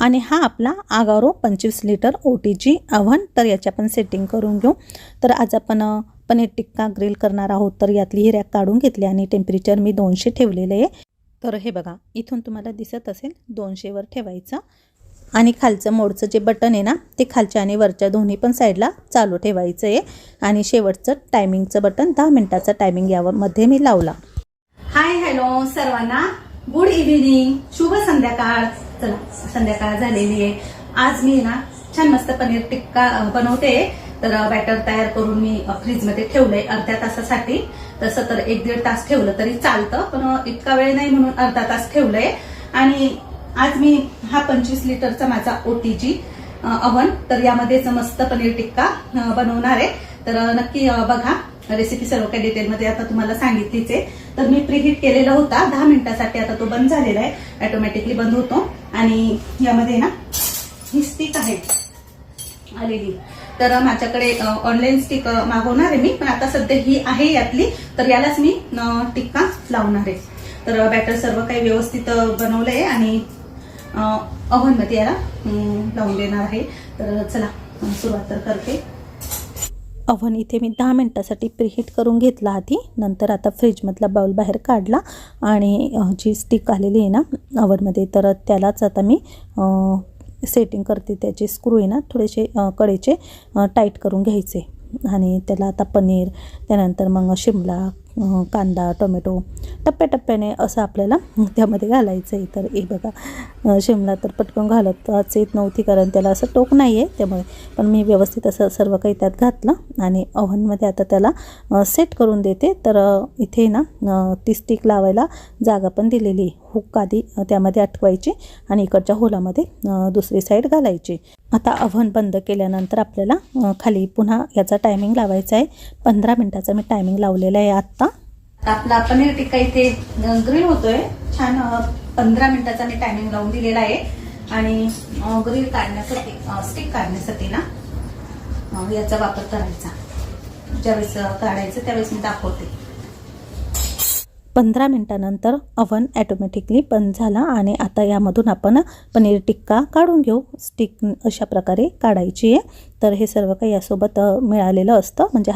आणि हा आपला आगारो 25 लिटर OTG ओव्हन. तर याची आपण सेटिंग करून घेऊ. तर आज आपण पनीर टिक्का ग्रिल करणार आहोत. तर यातली ही रॅक काढून घेतली आणि टेम्परेचर मी 200 ठेवलेलं आहे. तर हे बघा, इथून तुम्हाला दिसत असेल 200 वर ठेवायचं आणि खालचं मोडचं जे बटन आहे ना, ते खालच्या आणि वरच्या दोन्ही पण साईडला चालू ठेवायचं आहे. आणि शेवटचं टायमिंगचं बटन 10 मिनिटाचा टायमिंग यामध्ये मी लावला. हाय हॅलो सर्वांना, गुड इव्हिनिंग, शुभ संध्याकाळ. चला, संध्याकाळ झालेली आहे. आज मी ना छान मस्त पनीर टिक्का बनवते. तर बॅटर तयार करून मी फ्रीजमध्ये ठेवलंय अर्ध्या तासासाठी. तसं तर 1-1.5 तास ठेवलं तरी चालतं, पण इतका वेळ नाही म्हणून अर्धा तास ठेवलंय. आणि आज मी हा 25 लिटरचा माझा OTG ओव्हन, तर यामध्येच मस्त पनीर टिक्का बनवणार आहे. तर नक्की बघा, रेसिपी सर्व काही डिटेलमध्ये आता तुम्हाला सांगितलीच आहे. तर मी प्रीहीट केलेला होता 10 मिनिटासाठी, आता तो बंद झालेला आहे, ऑटोमॅटिकली बंद होतो. आणि यामध्ये ना ही स्टिक आहे आलेली. तर माझ्याकडे ऑनलाईन स्टिक मागवणार आहे मी, पण आता सध्या ही आहे यातली. तर यालाच मी टिक्का लावणार आहे. तर बॅटर सर्व काही व्यवस्थित बनवलंय आणि ओव्हन मध्ये याला लावून देणार आहे. तर चला सुरुवात तर करते. ओव्हन इथे मी 10 मिनिटासाठी प्रीहीट करून घेतला आधी. नंतर आता फ्रीजमधला बाउल बाहेर काढला आणि जी स्टिक आलेली आहे ना ओव्हनमध्ये, तर त्यालाच आता मी सेटिंग करते. त्याचे स्क्रू आहे ना थोडेसे कडेचे टाईट करून घ्यायचे. आणि त्याला आता पनीर, त्यानंतर मग शिमला, कांदा, टोमॅटो टप्प्याटप्प्याने असं आपल्याला त्यामध्ये घालायचं आहे. तर हे बघा, शिमला तर पटकन घालताच येत नव्हती, कारण त्याला असं टोक नाही आहे त्यामुळे. पण मी व्यवस्थित असं सर्व काही त्यात घातलं आणि ओव्हनमध्ये आता त्याला सेट करून देते. तर इथे ना ती स्टिक लावायला जागा पण दिलेली. हुक आधी त्यामध्ये अटकवायची आणि इकडच्या होलामध्ये दुसरी साईड घालायची. आता ओव्हन बंद केल्यानंतर आपल्याला खाली पुन्हा याचा टायमिंग लावायचा आहे. 15 मिनिटाचा मी टायमिंग लावलेला आहे आत्ता. आपला पनीर टिक्का इथे ग्रिल होतोय छान. 15 मिनिटाचा मी टायमिंग लावून दिलेला आहे. आणि ग्रिल काढण्यासाठी, स्टिक काढण्यासाठी ना याचा वापर करायचा. ज्यावेळेस काढायचं त्यावेळेस मी दाखवते. 15 मिनिटानंतर ओव्हन ऑटोमॅटिकली बंद झाला आणि आता यामधून आपण पनीर टिक्का काढून घेऊ. स्टिक अशा प्रकारे काढायची आहे. तर हे सर्व काही यासोबत मिळालेलं असतं, म्हणजे